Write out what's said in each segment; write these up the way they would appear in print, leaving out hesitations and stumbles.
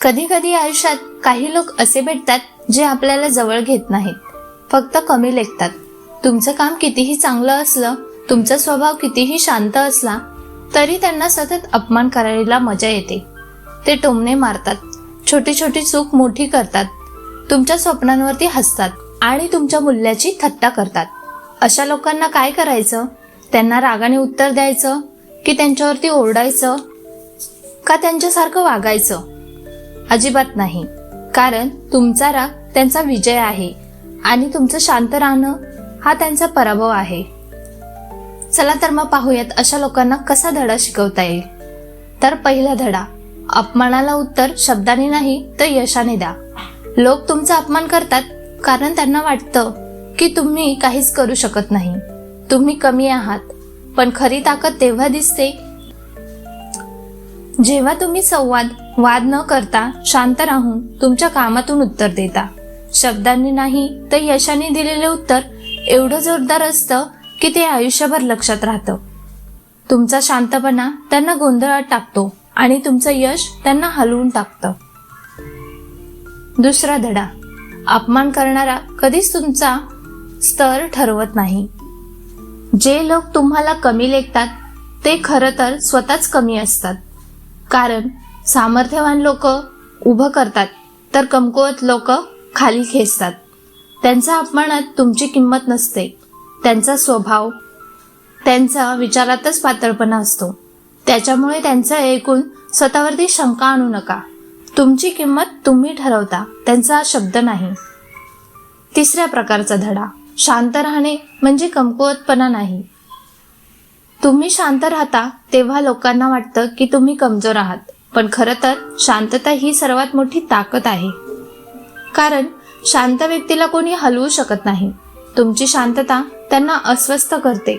कधी कधी आयुष्यात काही लोक असे भेटतात जे आपल्याला जवळ घेत नाहीत, फक्त कमी लेखतात. तुमचं काम कितीही चांगलं असलं, तुमचा स्वभाव कितीही शांत असला, तरी त्यांना सतत अपमान करायला मजा येते. ते टोमणे मारतात, छोटी छोटी चूक मोठी करतात, तुमच्या स्वप्नांवरती हसतात आणि तुमच्या मूल्याची थट्टा करतात. अशा लोकांना काय करायचं? त्यांना रागाने उत्तर द्यायचं की त्यांच्यावरती ओरडायचं का त्यांच्यासारखं वागायचं? अजिबात नाही, कारण तुमचा राग त्यांचा विजय आहे आणि तुमचं शांत राहणं हा त्यांचा पराभव आहे. चला तर मग पाहूयात अशा लोकांना कसा धडा शिकवता येईल. तर पहिला धडा, अपमानाला उत्तर शब्दाने नाही तर यशाने द्या. लोक तुमचा अपमान करतात कारण त्यांना वाटतं की तुम्ही काहीच करू शकत नाही, तुम्ही कमी आहात. पण खरी ताकद तेव्हा दिसते जेव्हा तुम्ही वाद न करता शांत राहून तुमच्या कामातून उत्तर देता. शब्दांनी नाही तर यशाने दिलेले उत्तर एवढं जोरदार असतं की ते आयुष्यभर लक्षात राहतं. तुमचा शांतपणा त्यांना गोंधळात टाकतो आणि तुमचं यश त्यांना हलवून टाकतं. दुसरा धडा, अपमान करणारा कधीच तुमचा स्तर ठरवत नाही. जे लोक तुम्हाला कमी लेखतात ते खरं तर स्वतःच कमी असतात. कारण सामर्थ्यवान लोक उभं करतात तर कमकुवत लोक खाली खेचतात. त्यांच्या अपमानात तुमची किंमत नसते. त्यांचा स्वभाव, त्यांचा विचारातच पातळपणा असतो. त्याच्यामुळे त्यांचं ऐकून स्वतःवरती शंका आणू नका. तुमची किंमत तुम्ही ठरवता, त्यांचा शब्द नाही. तिसऱ्या प्रकारचा धडा, शांत राहणे म्हणजे कमकुवतपणा नाही. तुम्ही शांत राहता तेव्हा लोकांना वाटतं की तुम्ही कमजोर आहात, पण खरं तर शांतता ही सर्वात मोठी ताकद आहे. कारण शांत व्यक्तीला कोणी हलवू शकत नाही. तुमची शांतता त्यांना अस्वस्थ करते,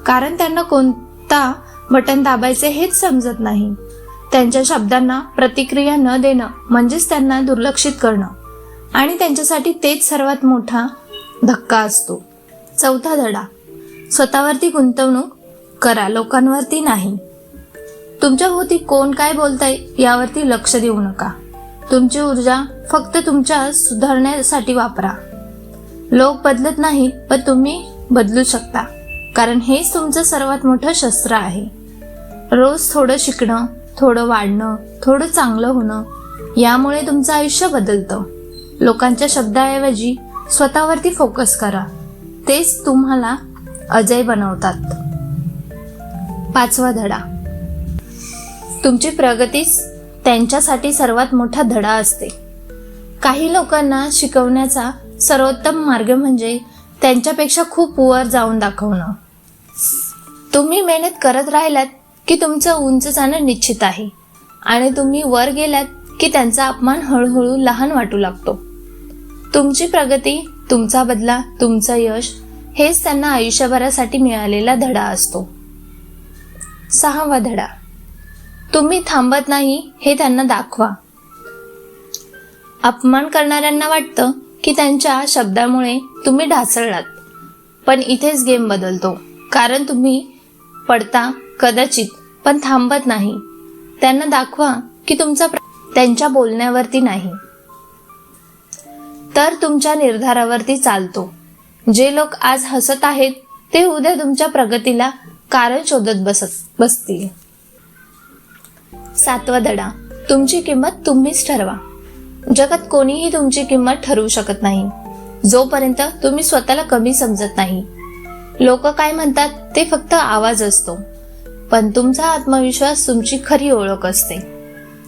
कारण त्यांना कोणता बटन दाबायचे हेच समजत नाही. त्यांच्या शब्दांना प्रतिक्रिया न देणं म्हणजेच त्यांना दुर्लक्षित करणं, आणि त्यांच्यासाठी तेच सर्वात मोठा धक्का असतो. चौथा धडा, स्वतःवरती गुंतवणूक करा, लोकांवरती नाही. तुमच्या भोवती कोण काय बोलतंय यावरती लक्ष देऊ नका. तुमची ऊर्जा फक्त तुमच्या सुधारण्यासाठी वापरा. लोक बदलत नाही, पण तुम्ही बदलू शकता, कारण हेच तुमचं सर्वात मोठं शस्त्र आहे. रोज थोडं शिकणं, थोडं वाढणं, थोडं चांगलं होणं, यामुळे तुमचं आयुष्य बदलतं. लोकांच्या शब्दाऐवजी स्वतःवरती फोकस करा, तेच तुम्हाला अजय बनवतात. पाचवा धडा, तुमची प्रगतीच त्यांच्यासाठी सर्वात मोठा धडा असते. काही लोकांना शिकवण्याचा सर्वोत्तम मार्ग म्हणजे त्यांच्यापेक्षा खूप वर जाऊन दाखवणं. तुम्ही मेहनत करत राहिलात की तुमचं उंच जाणं निश्चित आहे, आणि तुम्ही वर गेलात की त्यांचा अपमान हळूहळू लहान वाटू लागतो. तुमची प्रगती, तुमचा बदला, तुमचं यश हेच त्यांना आयुष्यभरासाठी मिळालेला धडा असतो. सहावा धडा, तुम्ही थांबत नाही हे त्यांना दाखवा. अपमान करणाऱ्यांना वाटतं की त्यांच्या शब्दामुळे तुम्ही ढासळलात, पण इथेच गेम बदलतो. कारण तुम्ही पडता कदाचित, पण थांबत नाही. त्यांना दाखवा की तुमचा त्यांच्या बोलण्यावरती नाही, तर तुमच्या निर्धारावरती चालतो. जे लोक आज हसत आहेत ते उद्या तुमच्या प्रगतीला कारण शोधत बसतील. सातवा धडा, तुमची किंमत तुम्हीच ठरवा. जगात कोणीही तुमची किंमत ठरवू शकत नाही, जोपर्यंत तुम्ही स्वतःला कमी समजत नाही. लोक काय म्हणतात ते फक्त आवाज असतो, पण तुमचा आत्मविश्वास तुमची खरी ओळख असते.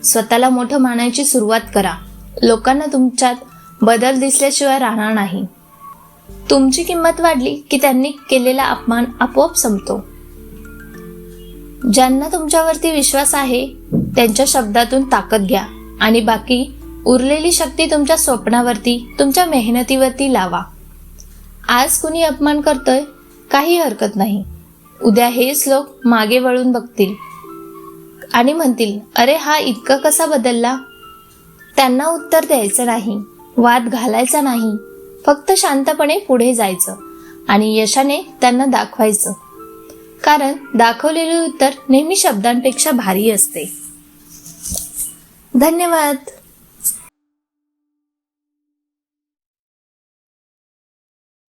स्वतःला मोठं मानायची सुरुवात करा. लोकांना तुमच्यात बदल दिसल्याशिवाय राहणार नाही. तुमची किंमत वाढली की त्यांनी केलेला अपमान आपोआप संपतो. ज्यांना तुमच्यावरती विश्वास आहे त्यांच्या शब्दातून ताकद घ्या, आणि बाकी उरलेली शक्ती तुमच्या स्वप्नावरती, तुमच्या मेहनतीवरती लावा. आज कुणी अपमान करतोय, काही हरकत नाही. उद्या हेच लोक मागे वळून बघतील आणि म्हणतील, अरे हा इतका कसा बदलला? त्यांना उत्तर द्यायचं नाही, वाद घालायचा नाही, फक्त शांतपणे पुढे जायचं आणि यशाने त्यांना दाखवायचं. कारण दाखवलेले उत्तर नेहमी शब्दांपेक्षा भारी असते. धन्यवाद.